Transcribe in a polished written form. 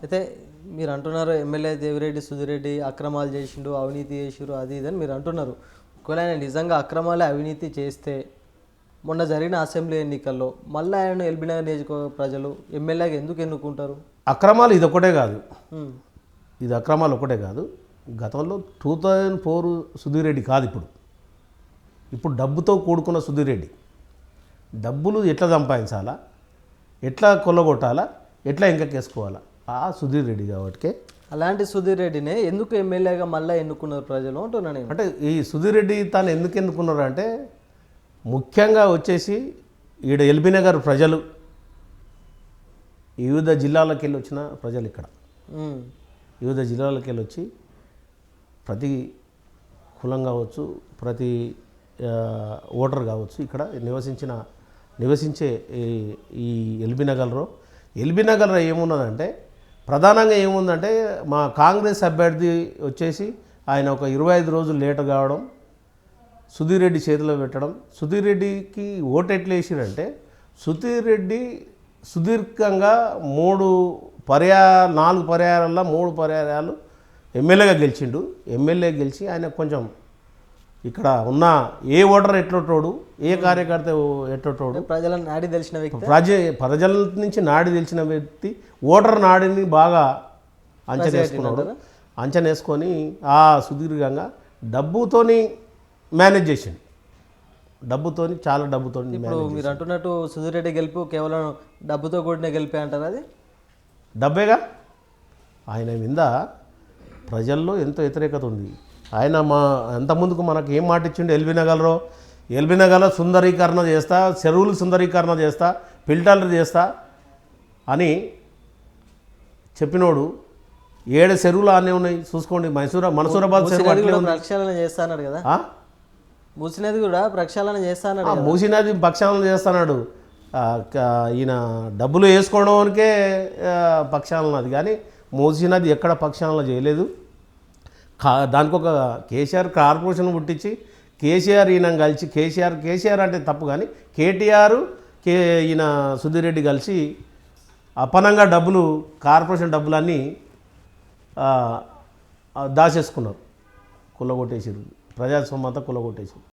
అయితే మీరు అంటున్నారు ఎమ్మెల్యే దేవిరెడ్డి సుధిరెడ్డి అక్రమాలు చేసిండు, అవినీతి చేసిరు, అది ఇదని మీరు అంటున్నారు. ఒకవేళ ఆయన నిజంగా అక్రమాలు అవినీతి చేస్తే మొన్న జరిగిన అసెంబ్లీ ఎన్నికల్లో మళ్ళీ ఆయన ఎల్బీనగర్ నియోజకవర్గ ప్రజలు ఎమ్మెల్యేగా ఎందుకు ఎన్నుకుంటారు? అక్రమాలు ఇది ఒకటే కాదు, ఉమ్, ఇది అక్రమాలు ఒకటే కాదు. గతంలో 2004 సుధీర్ రెడ్డి కాదు, ఇప్పుడు డబ్బుతో కూడుకున్న సుధీర్ రెడ్డి. డబ్బులు ఎట్లా సంపాదించాలా, ఎట్లా కొల్లగొట్టాలా, ఎట్లా ఇంకెక్కేసుకోవాలా, ఆ సుధీర్ రెడ్డి కాబట్టి. అలాంటి సుధీర్ రెడ్డినే ఎందుకు ఎమ్మెల్యేగా మళ్ళీ ఎన్నుకున్నారు ప్రజలు అంటున్నా నేను. అంటే ఈ సుధీర్ రెడ్డి తాను ఎందుకు ఎన్నుకున్నారు అంటే, ముఖ్యంగా వచ్చేసి ఈడ ఎల్బీనగర్ ప్రజలు, వివిధ జిల్లాలకు వెళ్ళి వచ్చిన ప్రజలు, ఇక్కడ ఉమ్, వివిధ జిల్లాలకు వెళ్ళి వచ్చి ప్రతి కులం కావచ్చు, ప్రతి ఓటర్ కావచ్చు, ఇక్కడ నివసించే ఈ ఎల్బీనగర్లో ఏమున్నదంటే, ప్రధానంగా ఏముందంటే, మా కాంగ్రెస్ అభ్యర్థి వచ్చేసి ఆయన ఒక 25 రోజులు లేట్ కావడం, సుధీర్ రెడ్డి చేతిలో పెట్టడం. సుధీర్ రెడ్డికి ఓటు ఎట్లా వేసిరంటే, సుధీర్ రెడ్డి సుదీర్ఘంగా 4 పర్యాయాలలో 3 పర్యాయాలు ఎమ్మెల్యేగా గెలిచిండు. ఎమ్మెల్యే గెలిచి ఆయన కొంచెం ఇక్కడ ఉన్న ఏ ఓటర్ ఎట్లటోడు, ఏ కార్యకర్త ఎట్లటోడు, ప్రజల నాడి తెలిసిన వ్యక్తి, ప్రజల నుంచి నాడి తెలిసిన వ్యక్తి, ఓటర్ నాడిని బాగా అంచనా వేసుకొని ఆ సుదీర్ఘంగా డబ్బుతోని మేనేజ్ చేసిండు. చాలా డబ్బుతో. ఇప్పుడు మీరు అంటున్నట్టు సుధీర్ రెడ్డి గెలుపు కేవలం డబ్బుతో కూడిన గెలిపే అంటారు. అది డబ్బేగా. ఆయన మీద ప్రజల్లో ఎంతో వ్యతిరేకత ఉంది. ఆయన అంతకుముందుకు మనకు ఏం మాట ఇచ్చిండు, ఎల్బీనగర్లో సుందరీకరణ చేస్తా, చెరువులు సుందరీకరణ చేస్తా, ఫిల్టర్లు చేస్తా అని చెప్పినోడు 7 చెరువులు అన్నీ ఉన్నాయి చూసుకోండి. మనసూరాబాద్ చెరువు ప్రక్షాళన చేస్తా అన్నాడు కదా, మూసినది కూడా ప్రక్షాళన చేస్తా అన్నాడు. మూసినది ప్రక్షాళన చేస్తున్నాడు. ఈయన డబ్బులు వేసుకోవడానికే ప్రక్షాళన, అది కానీ మూసినది ఎక్కడ ప్రక్షాళన చేయలేదు. దానికి ఒక కేసీఆర్ కార్పొరేషన్ పుట్టించి కేసీఆర్ ఈయన కలిసి, కేసీఆర్ అంటే తప్పు కానీ కేటీఆర్ ఈయన సుధీర్ రెడ్డి కలిసి అపనంగా కార్పొరేషన్ డబ్బులన్నీ దాచేసుకున్నారు, కుల్లగొట్టేసారు. ప్రజాస్వామ్యం అంతా కుల్లగొట్టేసారు.